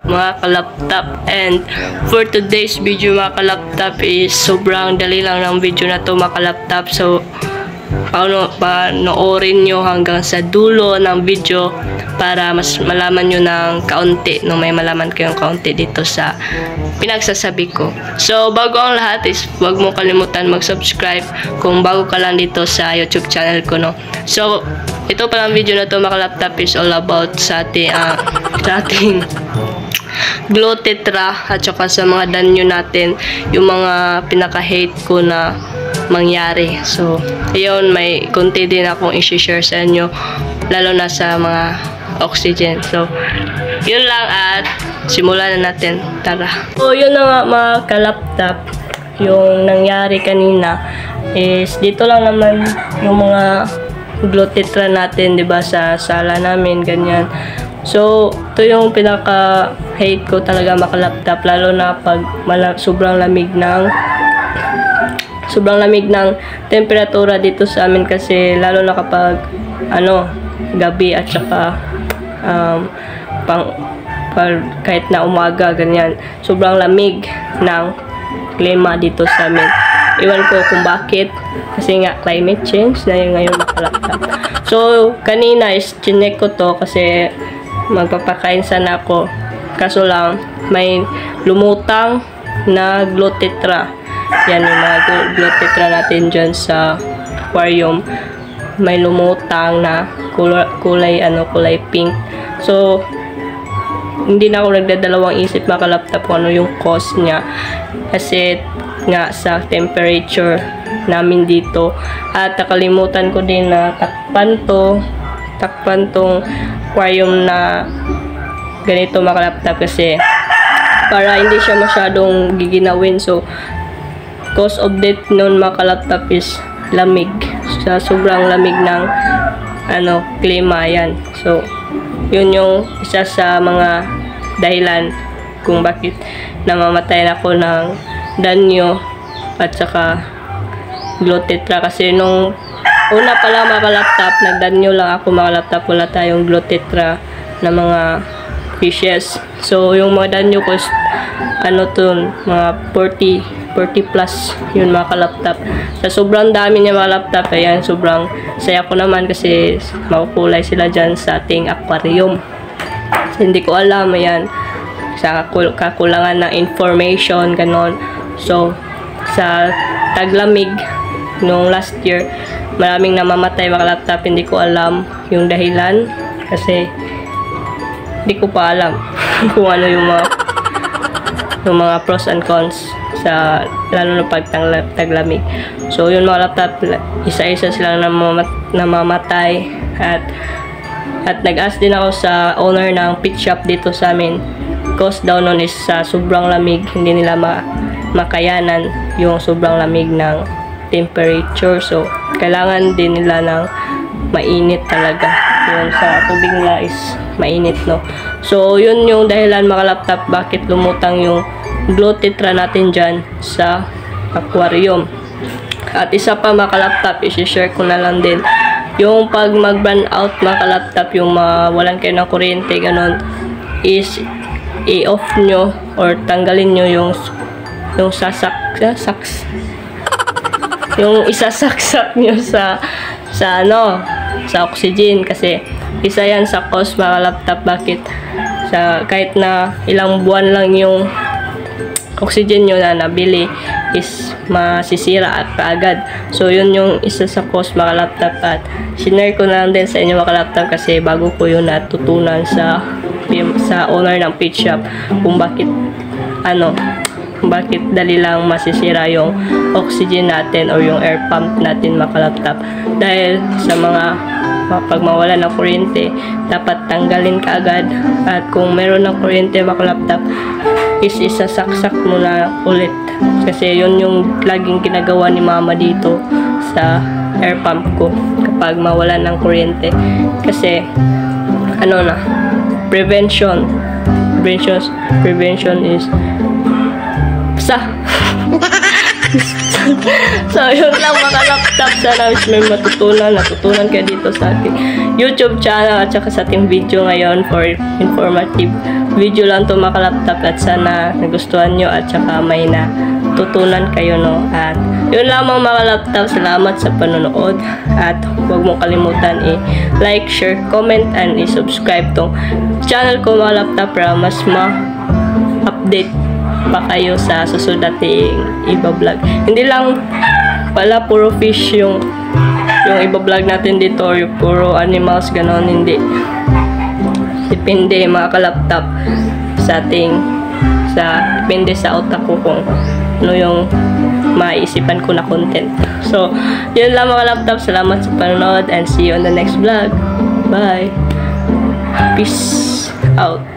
mga kalaptop. And for today's video mga kalaptop is sobrang dali lang ng video na to mga kalaptop. So panoorin nyo hanggang sa dulo ng video para mas malaman nyo ng kaunti, no, may malaman kayong kaunti dito sa pinagsasabi ko. So bago ang lahat is huwag mo kalimutan mag-subscribe kung bago ka lang dito sa YouTube channel ko, no. So ito palang video na to mga kalaptop is all about sa ating Glow Tetra at saka sa mga danyo natin, yung mga pinaka-hate ko na mangyari. So ayun, may konti din akong i-share sa inyo, lalo na sa mga oxygen. So yun lang at simulan na natin. Tara. So yun na nga mga kalaptop, yung nangyari kanina is dito lang naman yung mga Glow Tetra natin, 'di ba, sa sala namin ganyan. So ito yung pinaka-hate ko talaga mga kalaptop, lalo na pag sobrang lamig ng temperatura dito sa amin, kasi lalo na kapag gabi at saka kahit na umaga ganyan, sobrang lamig ng klima dito sa amin. Iwan ko kung bakit, kasi nga climate change na yun ngayon mga kalaptop. So kanina is chinek ko to kasi magpapakain sana ako, kaso lang may lumutang na Glow Tetra. Yan yung mga Glow Tetra natin dyan sa aquarium. May lumutang na kulay pink. So hindi na ako nagdadalawang isip mga kalaptop kung ano yung cause niya, kasi nga sa temperature namin dito. At nakalimutan ko din na takpan tong aquarium na ganito mga kalaptop, kasi para hindi siya masyadong giginawin. So cause of death noon mga kalaptop is lamig, sa sobrang lamig ng klima yan. So yun yung isa sa mga dahilan kung bakit namamatay ako ng danyo at saka Glow Tetra. Kasi nung una pa lang mga kalaptop, nagdanyo lang ako mga kalaptop, wala tayong Glow Tetra na mga fishes. So yung mga danyo ko is mga 40 plus yun mga kalaptop. Sa sobrang dami niya mga kalaptop, ayan, sobrang saya ko naman kasi makukulay sila dyan sa ating aquarium. So, hindi ko alam, ayan, sa kakulangan ng information ganon. So sa taglamig nung last year, maraming namamatay mga kalaptop. Hindi ko alam yung dahilan, kasi hindi ko pa alam kung ano yung mga pros and cons sa lalo na pag taglamig. So yun mga kalaptop, isa-isa silang namamatay. At nag-ask din ako sa owner ng pet shop dito sa amin. Cause daw nun is sa sobrang lamig, hindi nila makayanan yung sobrang lamig ng temperature. So kailangan din nila ng mainit talaga. Yung sa tubig nila is mainit, no. So yun yung dahilan mga kalaptop bakit lumutang yung Glow Tetra natin dyan sa aquarium. At isa pa mga kalaptop, i-share ko na lang din yung pag mag-burn out mga kalaptop, yung walan kayo ng kuryente ganon, is i-off nyo or tanggalin nyo yung yung isasaksak nyo sa oxygen, kasi isa yan sa cause mga kalaptop bakit kahit na ilang buwan lang yung oxygen nyo na nabili is masisira at kaagad. So yun yung isa sa cause mga kalaptop, at sinare ko na lang din sa inyo mga kalaptop kasi bago ko yun natutunan sa owner ng pet shop kung bakit dali lang masisira yung oxygen natin or yung air pump natin mga kalaptop. Dahil sa pag mawala ng kuryente, dapat tanggalin kaagad. At kung meron ng kuryente mga kalaptop, is isasaksak mo na ulit, kasi yun yung laging ginagawa ni mama dito sa air pump ko kapag mawala ng kuryente. Kasi prevention is So, yun lang mga laptop. Sana may natutunan kayo dito sa ating YouTube channel at saka sa ating video ngayon for informative video lang to mga laptop at sana nagustuhan nyo at saka may natutunan kayo, no? At yun lamang mga laptop. Salamat sa panonood at huwag mong kalimutan i-like, share, comment, and i-subscribe tong channel ko mga laptop para mas ma-update pa kayo sa susunod nating iba-vlog. Hindi lang pala puro fish yung iba-vlog natin dito or yung puro animals, ganon, hindi. Depende mga ka-laptop depende sa utak ko kung ano yung maisipan ko na content. So, yun lang mga laptop. Salamat sa panonood and see you on the next vlog. Bye! Peace out!